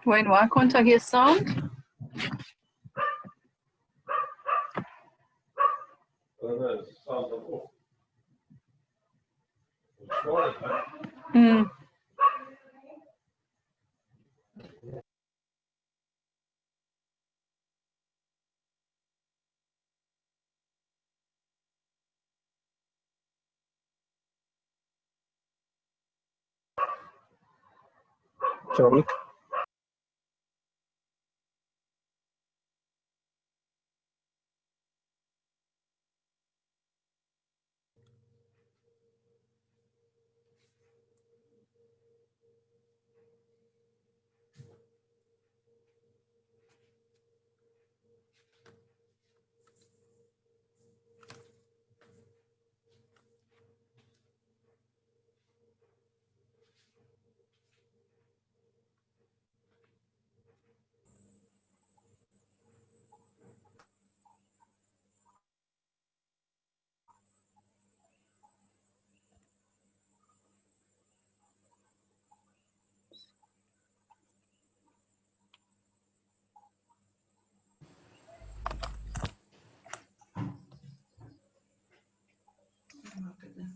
Wayne, why can't I hear sound? Sorry. Oh my goodness.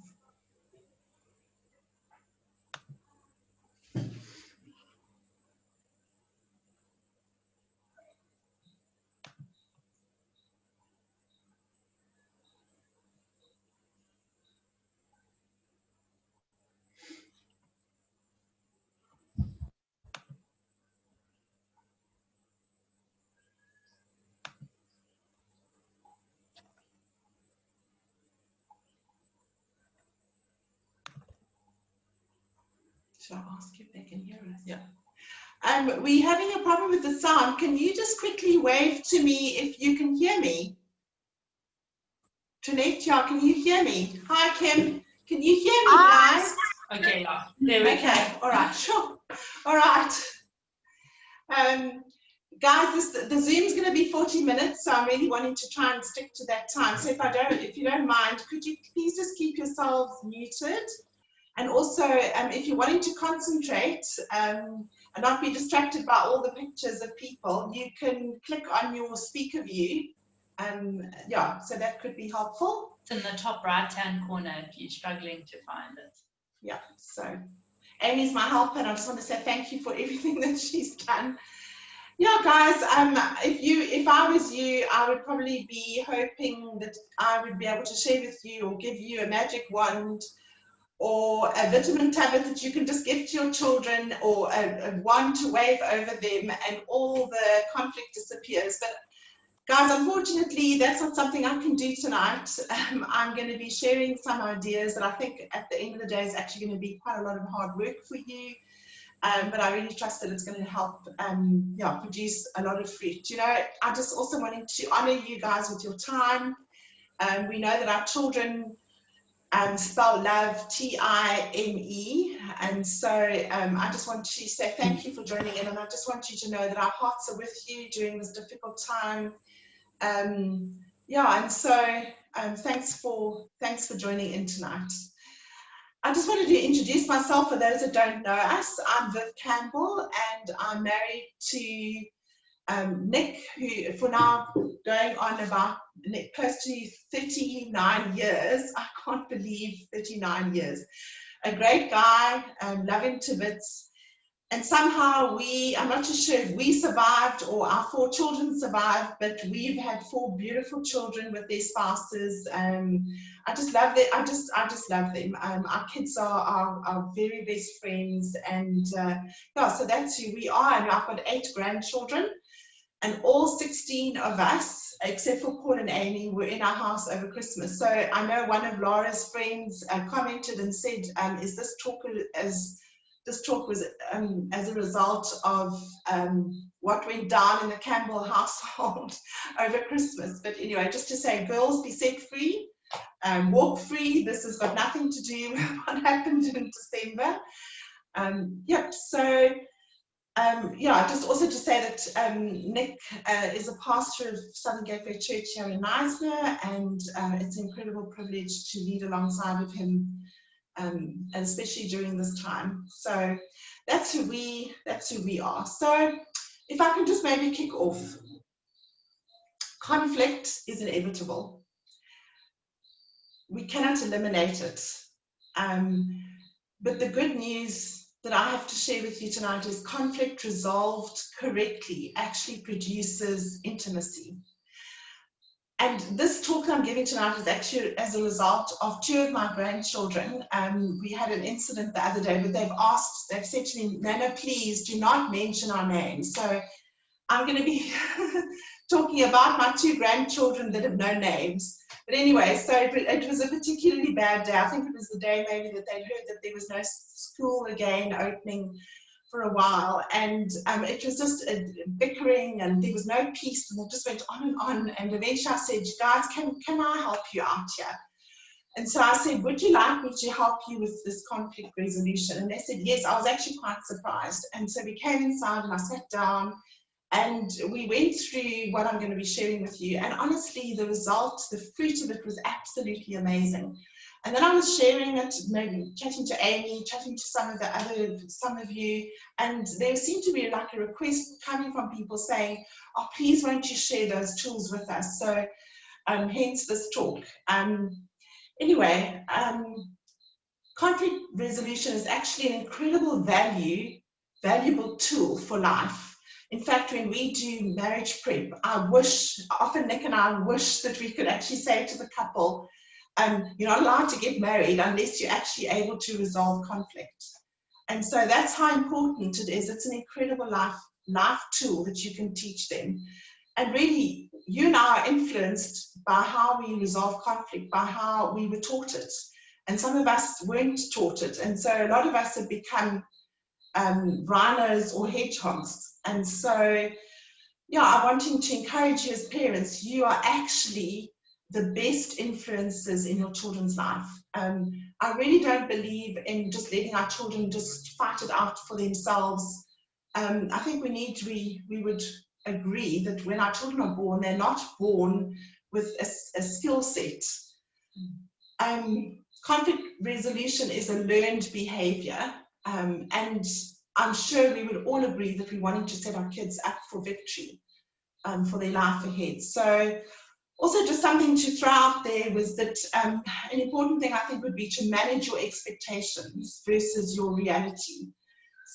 Shall I ask if they can hear us? Yeah. We're having a problem with the sound. Can you just quickly wave to me if you can hear me? Trinette, can you hear me? Hi, Kim. Can you hear me, guys? Okay, yeah. There we go. Okay, all right, sure. All right. Guys, the Zoom's going to be 40 minutes, so I'm really wanting to try and stick to that time. So if you don't mind, could you please just keep yourselves muted? And also, if you're wanting to concentrate and not be distracted by all the pictures of people, you can click on your speaker view. Yeah, so that could be helpful. It's in the top right-hand corner if you're struggling to find it. Yeah, so Amy's my helper, and I just want to say thank you for everything that she's done. Yeah, guys, if I was you, I would probably be hoping that I would be able to share with you or give you a magic wand or a vitamin tablet that you can just give to your children, or a wand to wave over them, and all the conflict disappears. But guys, unfortunately, that's not something I can do tonight. I'm going to be sharing some ideas that I think at the end of the day is actually going to be quite a lot of hard work for you. But I really trust that it's going to help produce a lot of fruit. You know, I just also wanted to honor you guys with your time. We know that our children spell love T-I-M-E, and so I just want to say thank you for joining in, and I just want you to know that our hearts are with you during this difficult time. And so thanks for joining in tonight. I just wanted to introduce myself for those that don't know us. I'm Viv Campbell, and I'm married to Nick, who for now going on about close to 39 years. I can't believe 39 years. A great guy, love him to bits. And somehow I'm not too sure if we survived or our 4 children survived, but we've had 4 beautiful children with their spouses. I just love them. I just love them. Our kids are our very best friends, and so that's who we are. And I've got 8 grandchildren, and all 16 of us, except for Paul and Amy, were in our house over Christmas. So I know one of Laura's friends commented and said, this talk was as a result of what went down in the Campbell household over Christmas. But anyway, just to say, girls, be set free, walk free. This has got nothing to do with what happened in December. Just also to say that Nick is a pastor of Southern Gateway Church here in Knysna, and it's an incredible privilege to lead alongside of him, and especially during this time. So that's who we are. So if I can just maybe kick off, conflict is inevitable. We cannot eliminate it. But the good news that I have to share with you tonight is conflict resolved correctly actually produces intimacy. And this talk I'm giving tonight is actually as a result of 2 of my grandchildren. We had an incident the other day, but they've said to me, Nana, please do not mention our names. So I'm going to be talking about my 2 grandchildren that have no names. But anyway, so it was a particularly bad day. I think it was the day maybe that they'd heard that there was no school again opening for a while, and it was just a bickering, and there was no peace, and it just went on, and eventually I said, guys, can I help you out here? And so I said, would you like me to help you with this conflict resolution? And they said yes. I was actually quite surprised, and so we came inside and I sat down and we went through what I'm going to be sharing with you, and honestly the result, the fruit of it was absolutely amazing. And then I was sharing it, maybe chatting to Amy, chatting to some of you, and there seemed to be like a request coming from people saying, oh, please won't you share those tools with us? So hence this talk. Anyway, conflict resolution is actually an incredible valuable tool for life. In fact, when we do marriage prep, often Nick and I wish that we could actually say to the couple, you're not allowed to get married unless you're actually able to resolve conflict. And so that's how important it is. It's an incredible life tool that you can teach them. And really, you and I are influenced by how we resolve conflict, by how we were taught it. And some of us weren't taught it. And so a lot of us have become rhinos or hedgehogs. And so, yeah, I'm wanting to encourage you as parents, you are actually the best influences in your children's life. I really don't believe in just letting our children just fight it out for themselves. I think we would agree that when our children are born, they're not born with a skill set. Conflict resolution is a learned behavior, and I'm sure we would all agree that we're wanting to set our kids up for victory for their life ahead. So also just something to throw out there was that an important thing I think would be to manage your expectations versus your reality.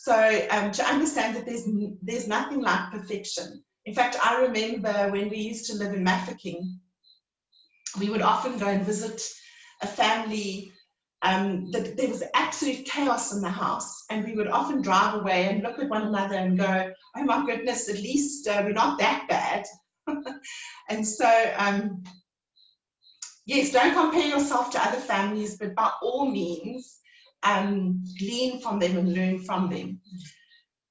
So to understand that there's nothing like perfection. In fact, I remember when we used to live in Mafeking, we would often go and visit a family that there was absolute chaos in the house, and we would often drive away and look at one another and go, oh my goodness, at least we're not that bad. And so yes, don't compare yourself to other families, but by all means glean from them and learn from them.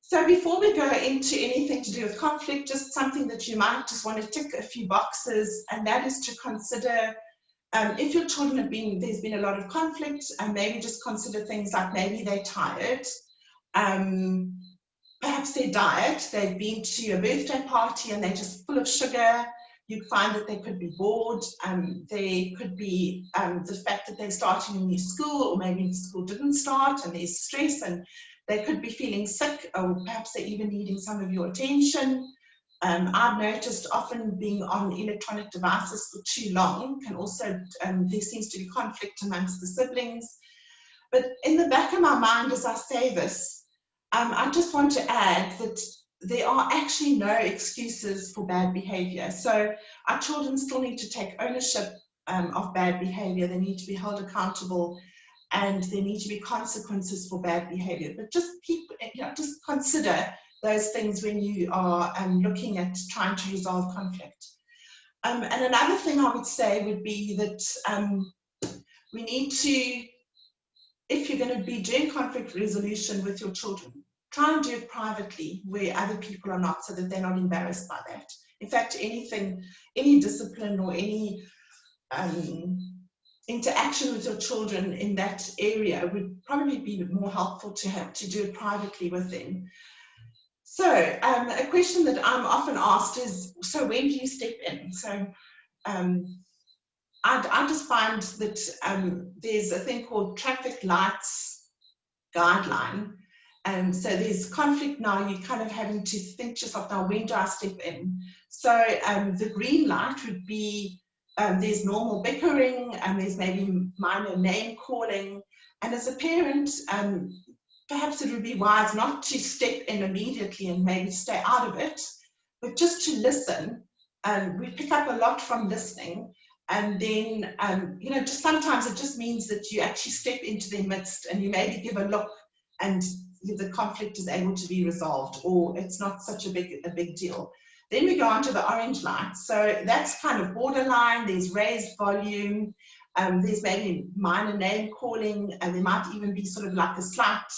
So before we go into anything to do with conflict, just something that you might just want to tick a few boxes, and that is to consider if your children there's been a lot of conflict, and maybe just consider things like maybe they're tired, perhaps their diet, they've been to a birthday party and they're just full of sugar. You find that they could be bored, they could be the fact that they're starting a new school, or maybe school didn't start and there's stress, and they could be feeling sick, or perhaps they're even needing some of your attention. I've noticed often being on electronic devices for too long can also, there seems to be conflict amongst the siblings. But in the back of my mind as I say this, I just want to add that there are actually no excuses for bad behavior. So our children still need to take ownership of bad behavior. They need to be held accountable, and there need to be consequences for bad behavior. But just just consider those things when you are looking at trying to resolve conflict. And another thing I would say would be that we need to, if you're going to be doing conflict resolution with your children, try and do it privately where other people are not, so that they're not embarrassed by that. In fact, any discipline or any interaction with your children in that area would probably be more helpful to have to do it privately with them. So a question that I'm often asked is, so when do you step in? So I just find that there's a thing called traffic lights guideline, So there's conflict now. You're kind of having to think to yourself, now when do I step in? So the green light would be there's normal bickering, and there's maybe minor name calling. And as a parent, perhaps it would be wise not to step in immediately and maybe stay out of it, but just to listen. We pick up a lot from listening. And then, just sometimes it just means that you actually step into their midst and you maybe give a look, and the conflict is able to be resolved, or it's not such a big deal. Then we go on to the orange light. So that's kind of borderline. There's raised volume. There's maybe minor name calling, and there might even be sort of like a slight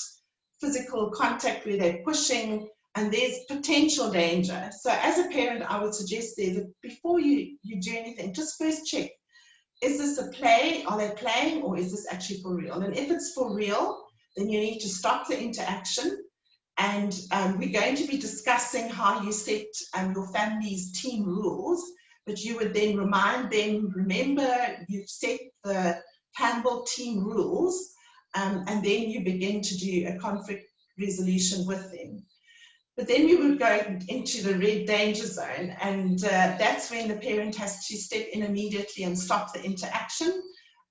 physical contact where they're pushing, and there's potential danger. So as a parent, I would suggest there that before you do anything, just first check, is this a play? Are they playing, or is this actually for real? And if it's for real, then you need to stop the interaction. And we're going to be discussing how you set your family's team rules, but you would then remind them, remember, you've set the Campbell team rules, and then you begin to do a conflict resolution with them. But then we would go into the red danger zone, and that's when the parent has to step in immediately and stop the interaction.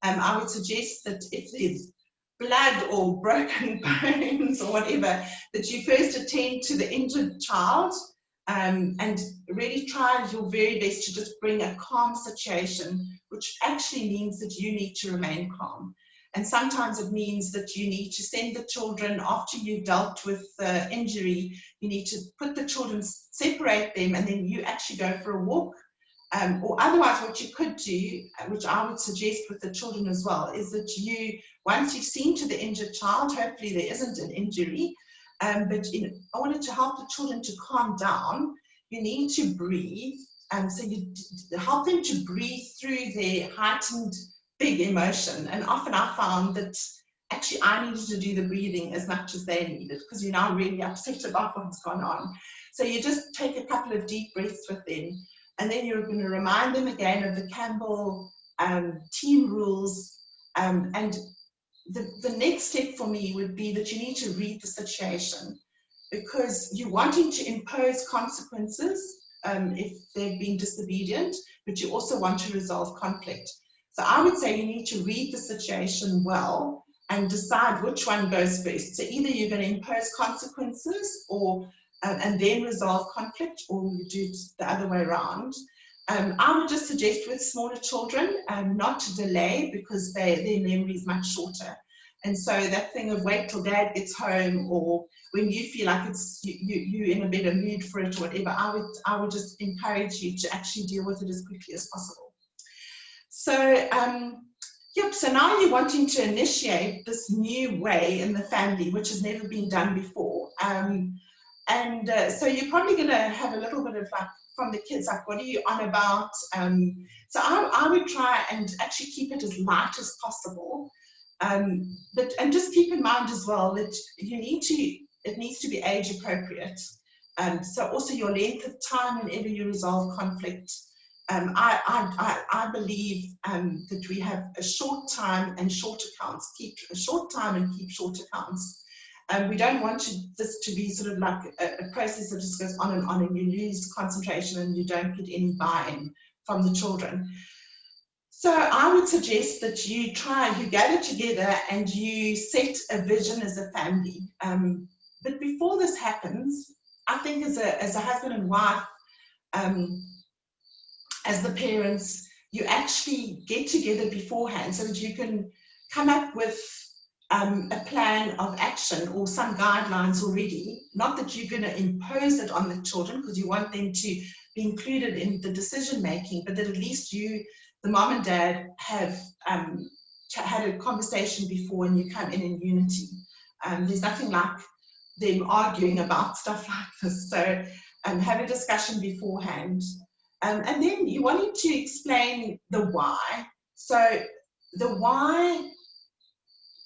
I would suggest that if there's blood or broken bones or whatever, that you first attend to the injured child, and really try your very best to just bring a calm situation, which actually means that you need to remain calm. And sometimes it means that you need to send the children, after you've dealt with the injury, you need to put the children, separate them, and then you actually go for a walk. Or otherwise, what you could do, which I would suggest with the children as well, is that you, once you've seen to the injured child, hopefully there isn't an injury, but in order to help the children to calm down, you need to breathe. So you help them to breathe through their heightened big emotion. And often I found that actually I needed to do the breathing as much as they needed, because you're now really upset about what's gone on. So you just take a couple of deep breaths with them, and then you're going to remind them again of the Campbell team rules. And the next step for me would be that you need to read the situation, because you're wanting to impose consequences if they've been disobedient, but you also want to resolve conflict. So I would say you need to read the situation well and decide which one goes first. So either you're going to impose consequences, or and then resolve conflict, or you do it the other way around. I would just suggest with smaller children not to delay, because their memory is much shorter. And so that thing of wait till dad gets home, or when you feel like it's you're in a better mood for it or whatever, I would just encourage you to actually deal with it as quickly as possible. So, so now you're wanting to initiate this new way in the family, which has never been done before. So you're probably going to have a little bit of like from the kids, like, what are you on about? So I would try and actually keep it as light as possible. And just keep in mind as well that it needs to be age appropriate. So also your length of time whenever you resolve conflict. I believe that we have a short time and short accounts. Keep a short time and keep short accounts. We don't want this to be sort of like a process that just goes on, and you lose concentration and you don't get any buy-in from the children. So I would suggest that you gather together and you set a vision as a family. But before this happens, I think as a husband and wife, as the parents, you actually get together beforehand so that you can come up with a plan of action or some guidelines already. Not that you're going to impose it on the children, because you want them to be included in the decision making, but that at least you, the mom and dad, have had a conversation before and you come in unity. There's nothing like them arguing about stuff like this. So have a discussion beforehand. And then you wanted to explain the why. So the why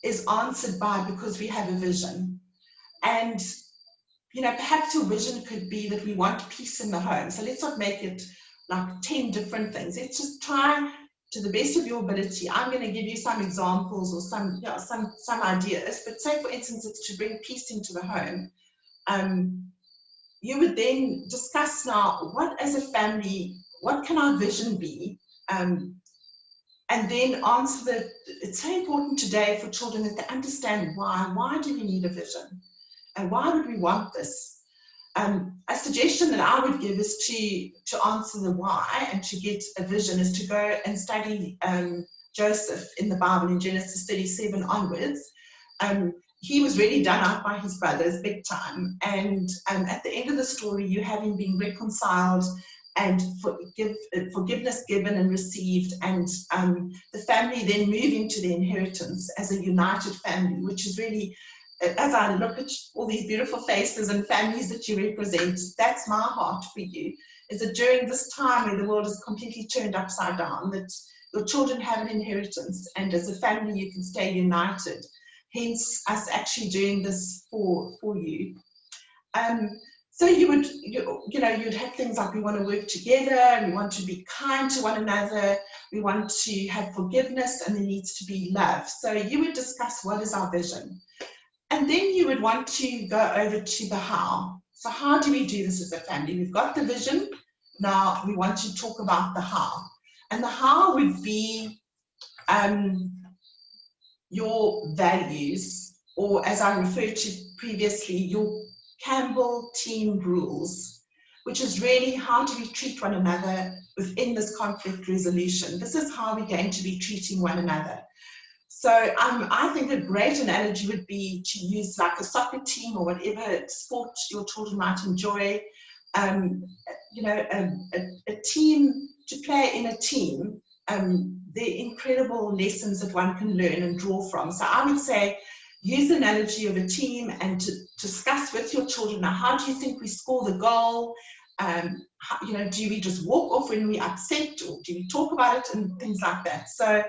is answered by because we have a vision. And, perhaps your vision could be that we want peace in the home. So let's not make it like 10 different things. Let's just try to the best of your ability, I'm going to give you some examples or some ideas. But say, for instance, it's to bring peace into the home. You would then discuss now, what as a family, what can our vision be? And then answer it's so important today for children that they understand why. Why do we need a vision? And why would we want this? A suggestion that I would give is to answer the why and to get a vision is to go and study Joseph in the Bible in Genesis 37 onwards. He was really done out by his brothers big time, and at the end of the story you have him being reconciled and forgiveness given and received, and the family then moving to the inheritance as a united family, which is really, as I look at all these beautiful faces and families that you represent, that's my heart for you, is that during this time where the world is completely turned upside down, that your children have an inheritance, and as a family you can stay united. Hence us actually doing this for you. So you'd have things like, we want to work together, we want to be kind to one another, we want to have forgiveness, and there needs to be love. So you would discuss what is our vision. And then you would want to go over to the how. So how do we do this as a family? We've got the vision, now we want to talk about the how. And the how would be your values, or as I referred to previously, your Campbell team rules, which is really how do we treat one another within this conflict resolution. This is how we're going to be treating one another. So I think a great analogy would be to use like a soccer team or whatever sport your children might enjoy. A team, to play in a team, there are incredible lessons that one can learn and draw from. So I would say use the analogy of a team and to discuss with your children, now how do you think we score the goal? Do we just walk off when we're upset, or do we talk about it, and things like that. So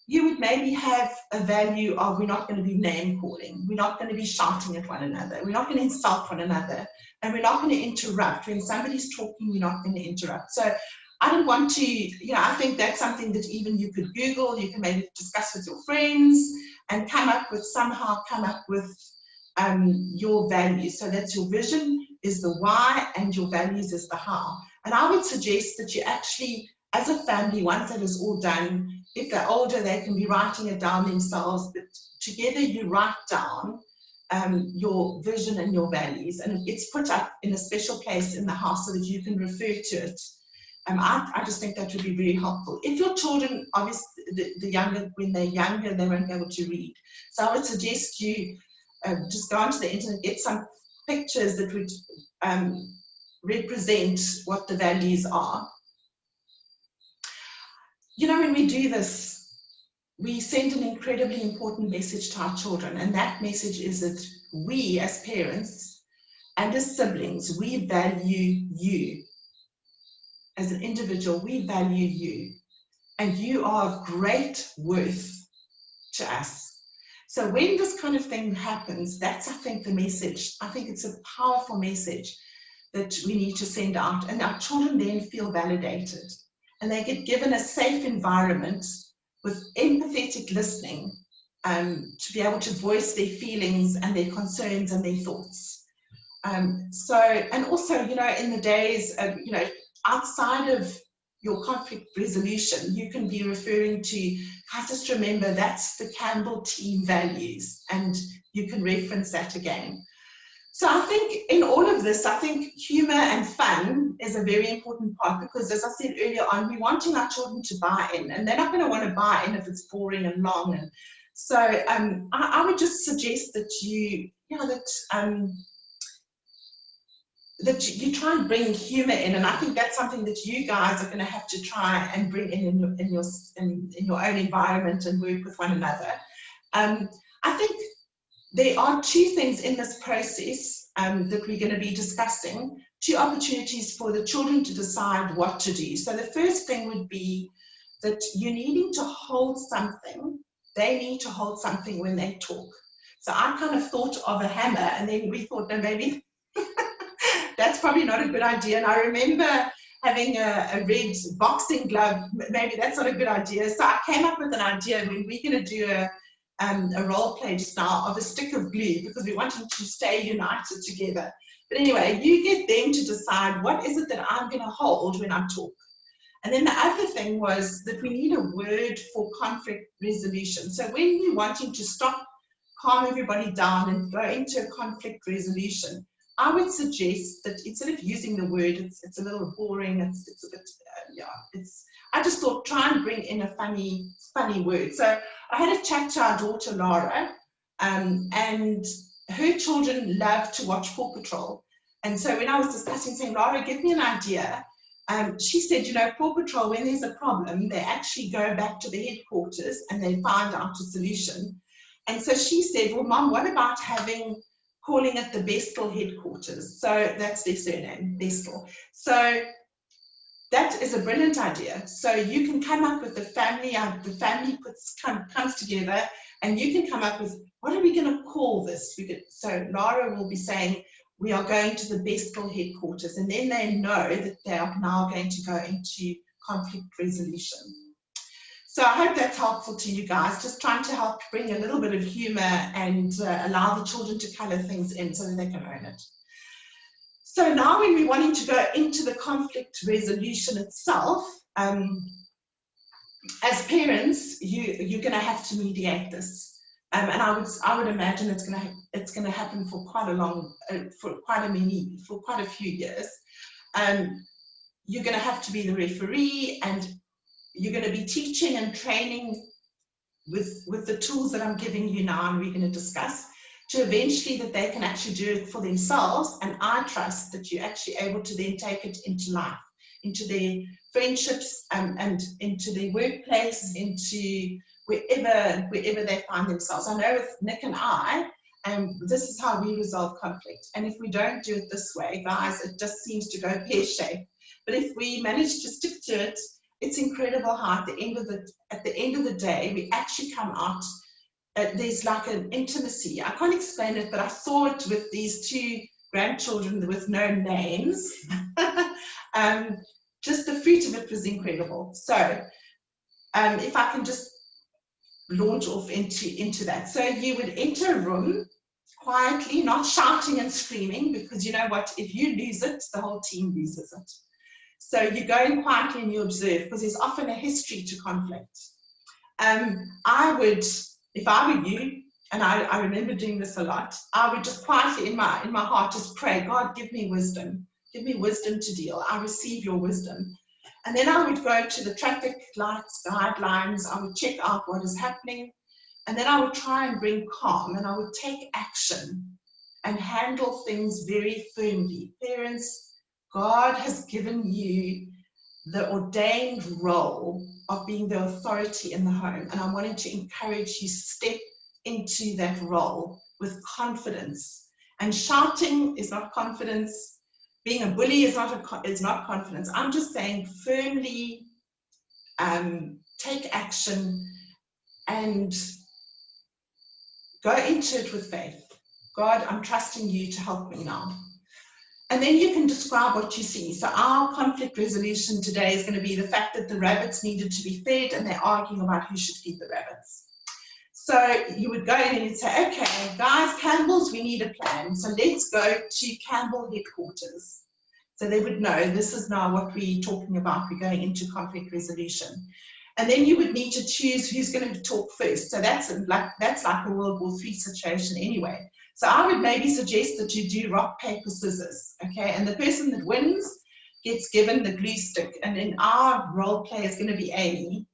you would maybe have a value of, we're not going to be name calling, we're not going to be shouting at one another, we're not going to insult one another, and we're not going to interrupt. When somebody's talking, we're not going to interrupt. So I don't want to, I think that's something that even you could Google, you can maybe discuss with your friends and come up with your values. So that's your vision is the why, and your values is the how. And I would suggest that you actually, as a family, once that is all done, if they're older, they can be writing it down themselves, but together you write down your vision and your values, and it's put up in a special place in the house so that you can refer to it. I just think that would be very helpful. If your children, obviously, the younger, when they're younger, they won't be able to read. So I would suggest you just go onto the internet, get some pictures that would represent what the values are. When we do this, we send an incredibly important message to our children, and that message is that we as parents and as siblings, we value you. As an individual, we value you, and you are of great worth to us. So when this kind of thing happens, that's, I think, the message. I think it's a powerful message that we need to send out, and our children then feel validated, and they get given a safe environment with empathetic listening to be able to voice their feelings and their concerns and their thoughts. And also, in the days of, outside of your conflict resolution, you can be referring to, just remember that's the Campbell team values, and you can reference that again. So I think in all of this, I think humor and fun is a very important part, because as I said earlier on, we're wanting our children to buy in, and they're not going to want to buy in if it's boring and long. And so I would just suggest that that you try and bring humor in, and I think that's something that you guys are going to have to try and bring in your own environment and work with one another. I think there are two things in this process that we're going to be discussing, two opportunities for the children to decide what to do. So the first thing would be that you're needing to hold something, they need to hold something when they talk. So I kind of thought of a hammer, and then we thought, no, maybe that's probably not a good idea. And I remember having a red boxing glove, maybe that's not a good idea. So I came up with an idea when we're going to do a role play just now of a stick of glue, because we want them to stay united together. But anyway, you get them to decide what is it that I'm going to hold when I talk. And then the other thing was that we need a word for conflict resolution. So when you're wanting to stop, calm everybody down and go into a conflict resolution, I would suggest that instead of using the word, it's a little boring, it's a bit, I just thought try and bring in a funny word. So I had a chat to our daughter Lara, and her children love to watch Paw Patrol. And so when I was discussing, saying, Lara, give me an idea, she said, you know, Paw Patrol, when there's a problem, they actually go back to the headquarters and they find out a solution. And so she said, well, Mom, what about calling it the Bestel headquarters? So that's their surname, Bestel. So that is a brilliant idea. So you can come up with the family comes together, and you can come up with, what are we going to call this? So Lara will be saying, we are going to the Bestel headquarters, and then they know that they are now going to go into conflict resolution. So I hope that's helpful to you guys, just trying to help bring a little bit of humor and allow the children to color things in so that they can own it. So now when we're wanting to go into the conflict resolution itself, as parents, you're going to have to mediate this. And I would imagine it's going to happen for quite a few years. You're going to have to be the referee, and you're going to be teaching and training with the tools that I'm giving you now, and we're going to discuss, to eventually that they can actually do it for themselves. And I trust that you're actually able to then take it into life, into their friendships, and into their workplace, into wherever they find themselves. I know with Nick and I, this is how we resolve conflict. And if we don't do it this way, guys, it just seems to go pear-shaped. But if we manage to stick to it, it's incredible how at the end of the day, we actually come out. There's like an intimacy. I can't explain it, but I saw it with these two grandchildren with no names. Just the fruit of it was incredible. So if I can just launch off into that. So you would enter a room quietly, not shouting and screaming, because you know what, if you lose it, the whole team loses it. So you go in quietly and you observe, because there's often a history to conflict. I would, if I were you, and I remember doing this a lot, I would just quietly in my heart just pray, God, give me wisdom to deal. I receive your wisdom. And then I would go to the traffic lights, guidelines, I would check out what is happening, and then I would try and bring calm, and I would take action and handle things very firmly. Parents, God has given you the ordained role of being the authority in the home, and I'm wanting to encourage you to step into that role with confidence. And shouting is not confidence. Being a bully is not confidence. I'm just saying firmly take action and go into it with faith. God, I'm trusting you to help me now. And then you can describe what you see. So our conflict resolution today is going to be the fact that the rabbits needed to be fed, and they're arguing about who should feed the rabbits. So you would go in and you'd say, okay, guys, Campbell's, we need a plan. So let's go to Campbell headquarters. So they would know this is now what we're talking about. We're going into conflict resolution. And then you would need to choose who's going to talk first. So that's like a World War III situation anyway. So I would maybe suggest that you do rock, paper, scissors, okay? And the person that wins gets given the glue stick. And then our role play is going to be Amy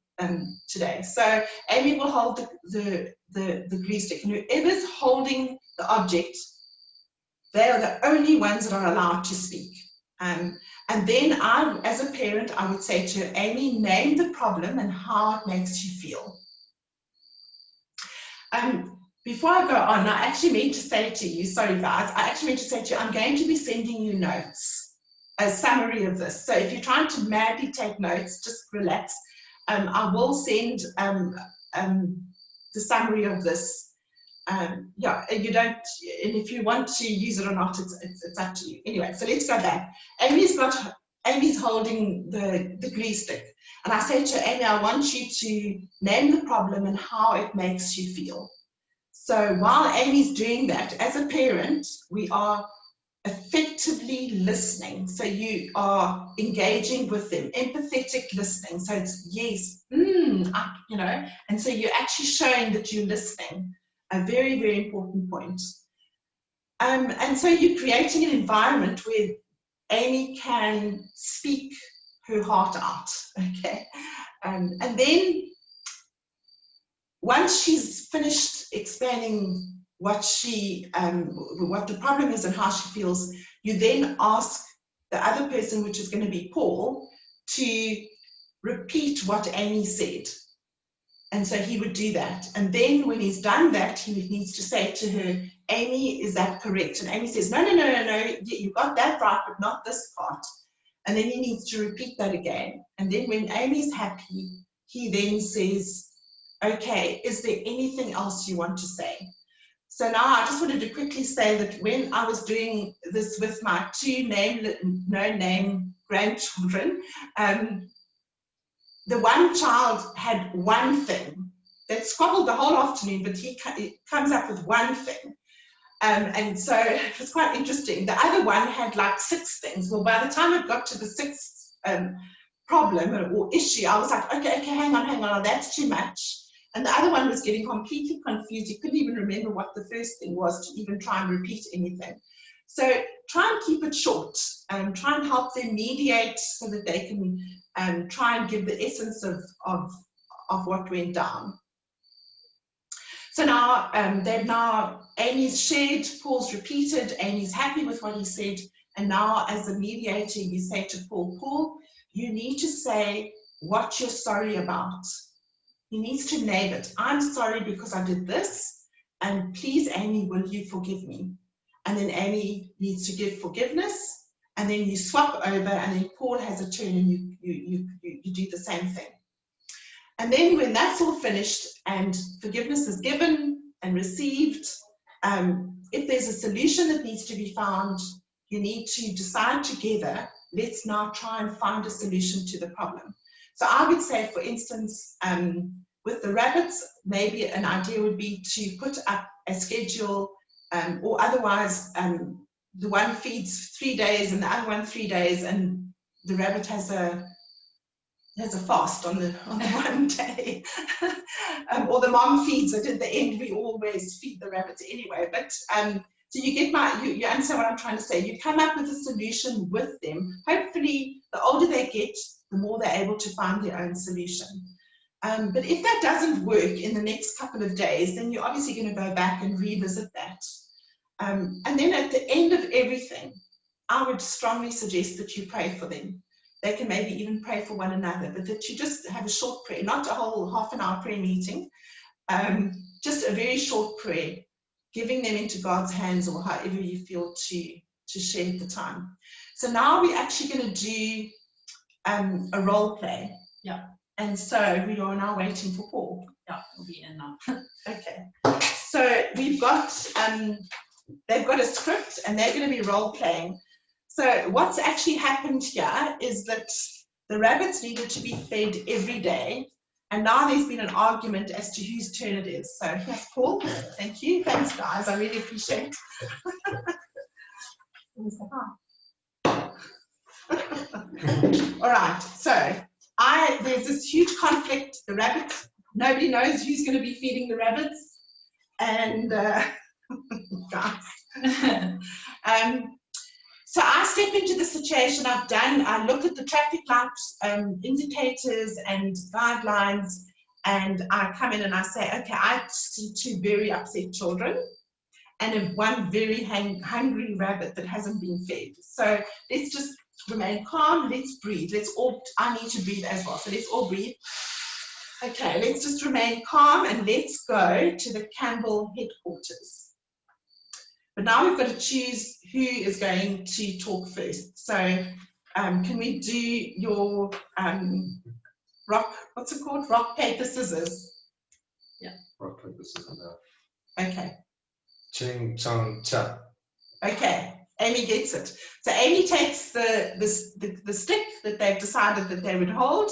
today. So Amy will hold the glue stick. And whoever's holding the object, they are the only ones that are allowed to speak. And then I, as a parent, I would say to Amy, name the problem and how it makes you feel. Before I go on, I actually meant to say to you, sorry guys, I actually meant to say to you, I'm going to be sending you notes, a summary of this. So if you're trying to madly take notes, just relax. I will send the summary of this. Yeah, you don't, and if you want to use it or not, it's up to you. Anyway, so let's go back. Amy's got Amy's holding the glue stick. And I say to Amy, I want you to name the problem and how it makes you feel. So while Amy's doing that, as a parent, we are effectively listening. So you are engaging with them, empathetic listening. So it's yes, you know, and so you're actually showing that you're listening. A very, very important point. And so you're creating an environment where Amy can speak her heart out, okay? And then once she's finished explaining what the problem is and how she feels, you then ask the other person, which is going to be Paul, to repeat what Amy said. And so he would do that. And then when he's done that, he needs to say to her, Amy, is that correct? And Amy says, no, you got that right, but not this part. And then he needs to repeat that again. And then when Amy's happy, he then says, okay, is there anything else you want to say? So now I just wanted to quickly say that when I was doing this with my two no-name grandchildren, the one child had one thing that squabbled the whole afternoon, but he comes up with one thing. And so it was quite interesting. The other one had like 6 things. Well, by the time it got to the 6th problem or issue, I was like, okay, hang on, that's too much. And the other one was getting completely confused. He couldn't even remember what the first thing was to even try and repeat anything. So try and keep it short. Try and help them mediate so that they can try and give the essence of what went down. So now Amy's shared, Paul's repeated, Amy's happy with what he said, and now as a mediator you say to Paul, you need to say what you're sorry about. He needs to name it. I'm sorry because I did this, and please, Amy, will you forgive me? And then Amy needs to give forgiveness, and then you swap over, and then Paul has a turn, and you do the same thing. And then when that's all finished and forgiveness is given and received, if there's a solution that needs to be found, you need to decide together, let's now try and find a solution to the problem. So I would say, for instance, with the rabbits, maybe an idea would be to put up a schedule, or otherwise the one feeds 3 days and the other one 3 days, and the rabbit has a fast on the one day. Or the mom feeds it at the end. We always feed the rabbits anyway. But so you get you understand what I'm trying to say. You come up with a solution with them. Hopefully, the older they get, the more they're able to find their own solution. But if that doesn't work in the next couple of days, then you're obviously going to go back and revisit that. And then at the end of everything, I would strongly suggest that you pray for them. They can maybe even pray for one another, but that you just have a short prayer, not a whole half-an-hour prayer meeting, just a very short prayer, giving them into God's hands, or however you feel to share the time. So now we're actually going to do a role play. Yeah. And so we are now waiting for Paul. Yeah, we'll be in now. Okay. So we've got, they've got a script and they're going to be role playing. So what's actually happened here is that the rabbits needed to be fed every day, and now there's been an argument as to whose turn it is. So here's Paul. Thank you. Thanks, guys. I really appreciate it. All right. So there's this huge conflict. The rabbits, nobody knows who's going to be feeding the rabbits, and guys. So I step into the situation. I look at the traffic lights, indicators and guidelines, and I come in and I say, okay, I see 2 very upset children and one very hungry rabbit that hasn't been fed. So let's just remain calm, let's breathe. I need to breathe as well, so let's all breathe. Okay, let's just remain calm and let's go to the Campbell headquarters. But now we've got to choose who is going to talk first. So can we do your what's it called? Rock, paper, scissors. Yeah. Rock, paper, scissors. Okay. Ching, chong, cha. Okay. Amy gets it. So Amy takes the stick that they've decided that they would hold,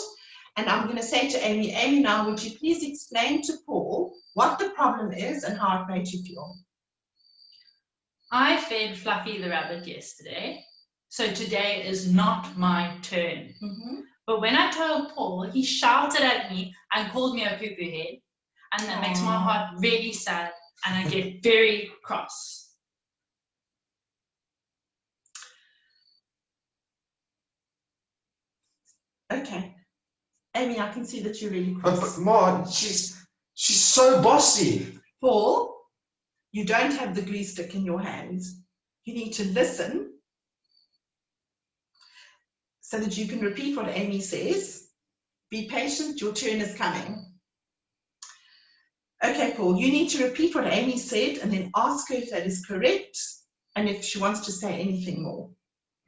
and I'm going to say to Amy, Amy, now would you please explain to Paul what the problem is and how it made you feel? I fed Fluffy the rabbit yesterday, so today is not my turn. But when I told Paul, he shouted at me and called me a poo-poo head, and that makes my heart really sad, and I get very cross. Okay. Amy, I can see that you're really cross. But Mom, she's so bossy. Paul, you don't have the glue stick in your hands. You need to listen so that you can repeat what Amy says. Be patient, your turn is coming. Okay, Paul, you need to repeat what Amy said and then ask her if that is correct and if she wants to say anything more.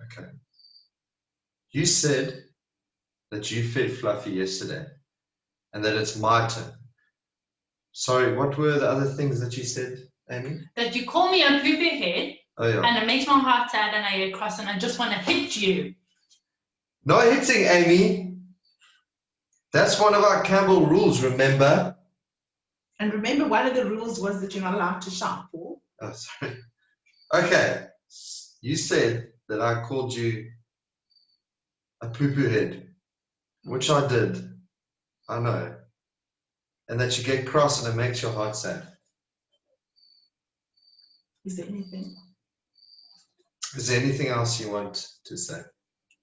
Okay. You said that you fed Fluffy yesterday and that it's my turn. Sorry, what were the other things that you said, Amy? That you call me a poo-poo head, Oh, yeah. and it makes my heart sad, and I get cross, and I just want to hit you. No hitting, Amy. That's one of our Campbell rules, remember? And remember, one of the rules was that you're not allowed to shout, Paul. Oh, sorry. Okay. You said that I called you a poo-poo head, which I did. I know. And that you get cross and it makes your heart sad. Is there anything? Is there anything else you want to say?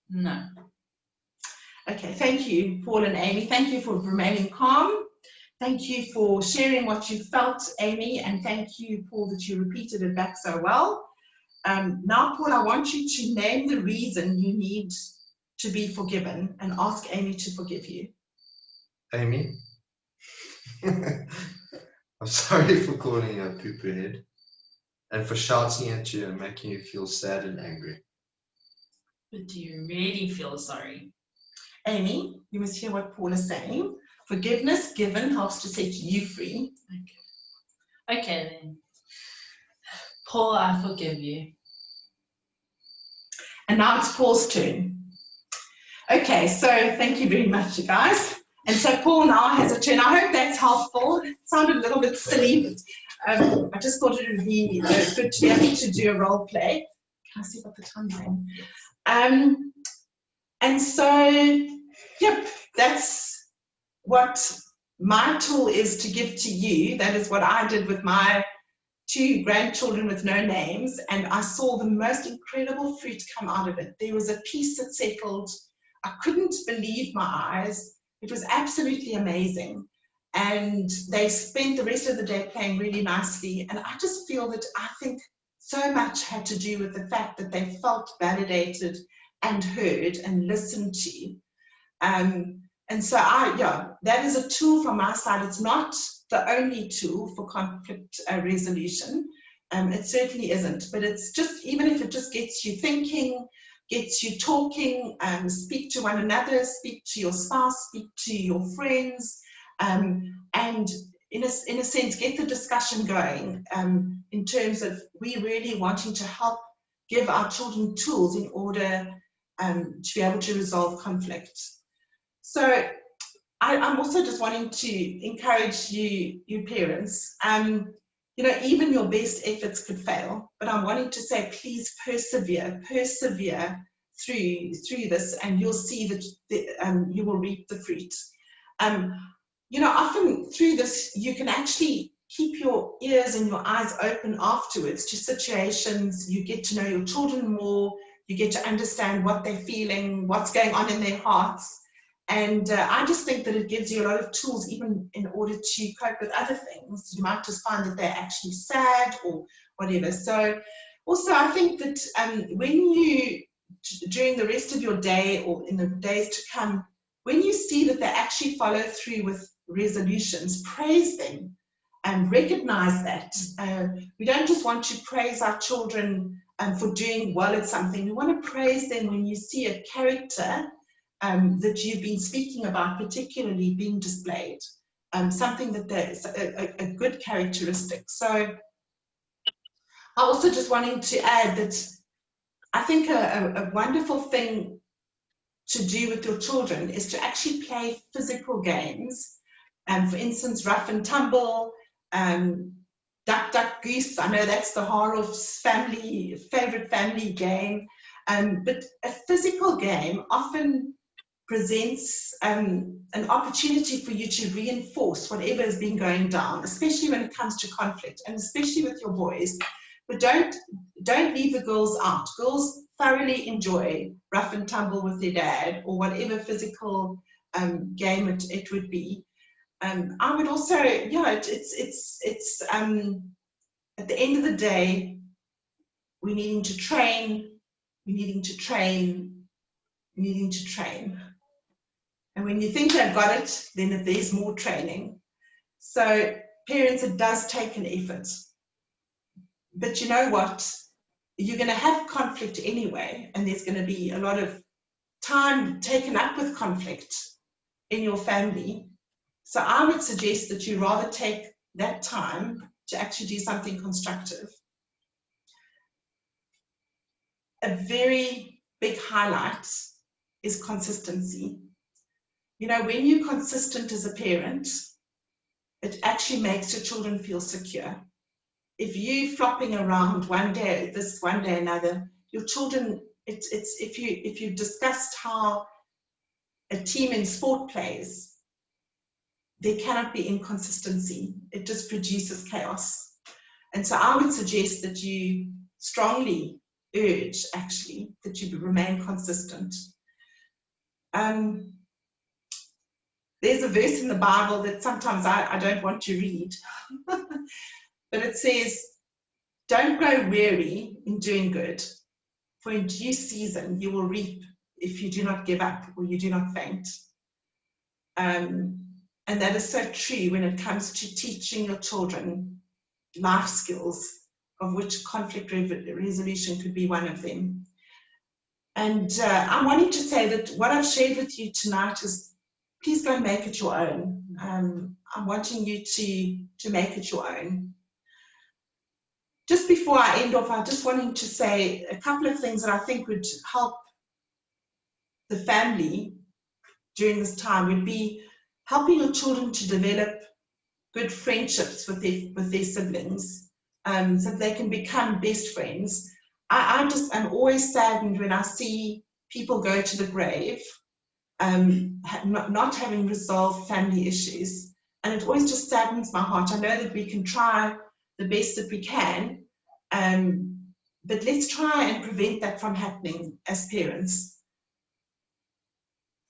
No. Okay, thank you, Paul and Amy. Thank you for remaining calm. Thank you for sharing what you felt, Amy, and thank you, Paul, that you repeated it back so well. Now, Paul, I want you to name the reason you need to be forgiven and ask Amy to forgive you. Amy? I'm sorry for calling you a poo-poo head and for shouting at you and making you feel sad and angry. But do you really feel sorry? Amy, you must hear what Paul is saying. Forgiveness given helps to set you free. Okay then. Paul, I forgive you. And now it's Paul's turn. Okay, so thank you very much, you guys. And so Paul now has a turn. I hope that's helpful. It sounded a little bit silly, but I just thought it would be good to be able to do a role play. Can I see what the time's on? And so, yep, that's what my tool is to give to you. That is what I did with my 2 grandchildren with no names, and I saw the most incredible fruit come out of it. There was a peace that settled. I couldn't believe my eyes. It was absolutely amazing. And they spent the rest of the day playing really nicely. And I just feel that I think so much had to do with the fact that they felt validated and heard and listened to. And so that is a tool from my side. It's not the only tool for conflict resolution. It certainly isn't, but it's just, even if it just gets you thinking, gets you talking, speak to one another, speak to your spouse, speak to your friends, and in a sense, get the discussion going in terms of we really wanting to help give our children tools in order to be able to resolve conflict. So I'm also just wanting to encourage you parents, even your best efforts could fail, but I'm wanting to say, please persevere through this, and you'll see that you will reap the fruit. Often through this, you can actually keep your ears and your eyes open afterwards to situations. You get to know your children more, you get to understand what they're feeling, what's going on in their hearts. And I just think that it gives you a lot of tools, even in order to cope with other things. You might just find that they're actually sad or whatever. So also, I think that when you, during the rest of your day or in the days to come, when you see that they actually follow through with resolutions, praise them and recognize that. We don't just want to praise our children for doing well at something. We want to praise them when you see a character that you've been speaking about particularly being displayed, something that is a good characteristic. So I also just wanting to add that I think a wonderful thing to do with your children is to actually play physical games. For instance, rough and tumble, duck, duck, goose. I know that's the Harolf's favorite family game. But a physical game often presents an opportunity for you to reinforce whatever has been going down, especially when it comes to conflict, and especially with your boys. But don't leave the girls out. Girls thoroughly enjoy rough and tumble with their dad, or whatever physical game it would be. I would also, it's at the end of the day, we're needing to train, and when you think they've got it, then there's more training. So parents, it does take an effort. But you know what? You're going to have conflict anyway, and there's going to be a lot of time taken up with conflict in your family. So I would suggest that you rather take that time to actually do something constructive. A very big highlight is consistency. You know, when you're consistent as a parent, it actually makes your children feel secure. If you're flopping around one day this, one day another, your children, if you've discussed how a team in sport plays, there cannot be inconsistency. It just produces chaos. And so I would suggest that you strongly urge, actually, that you remain consistent. There's a verse in the Bible that sometimes I don't want to read, but it says, don't grow weary in doing good, for in due season you will reap if you do not give up or you do not faint. And that is so true when it comes to teaching your children life skills, of which conflict resolution could be one of them. And I'm wanting to say that what I've shared with you tonight is, please go and make it your own. I'm wanting you to make it your own. Just before I end off, I just wanted to say a couple of things that I think would help the family during this time would be helping your children to develop good friendships with their siblings, so that they can become best friends. I'm always saddened when I see people go to the grave not having resolved family issues, and it always just saddens my heart. I know that we can try the best that we can, but let's try and prevent that from happening as parents.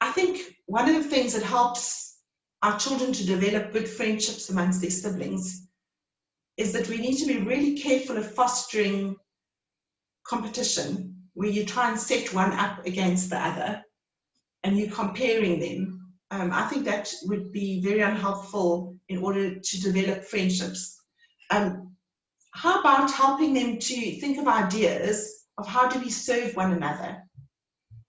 I think one of the things that helps our children to develop good friendships amongst their siblings is that we need to be really careful of fostering competition, where you try and set one up against the other and you're comparing them. I think that would be very unhelpful in order to develop friendships. How about helping them to think of ideas of how do we serve one another?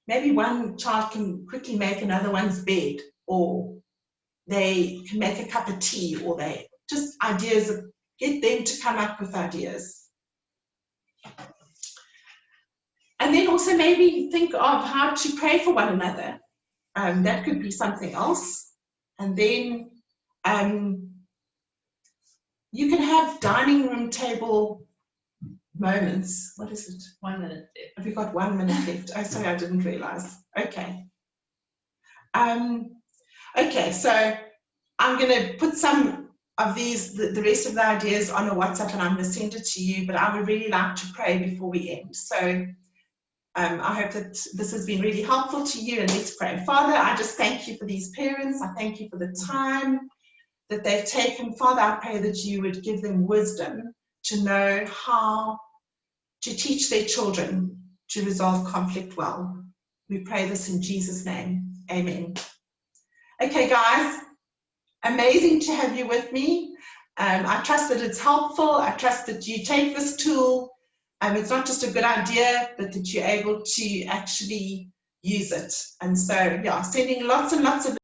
Maybe one child can quickly make another one's bed, or they can make a cup of tea, or they just ideas of, get them to come up with ideas. And then also maybe think of how to pray for one another. That could be something else. And then you can have dining room table moments. What is it? 1 minute left. Have we got 1 minute left? Oh, sorry, I didn't realize. Okay. Okay, so I'm going to put some of these, the rest of the ideas on a WhatsApp, and I'm going to send it to you, but I would really like to pray before we end. So I hope that this has been really helpful to you, and let's pray. Father, I just thank you for these parents. I thank you for the time that they've taken. Father, I pray that you would give them wisdom to know how to teach their children to resolve conflict well. We pray this in Jesus' name. Amen. Okay, guys, amazing to have you with me. I trust that it's helpful. I trust that you take this tool. It's not just a good idea, but that you're able to actually use it. And so, yeah, sending lots and lots of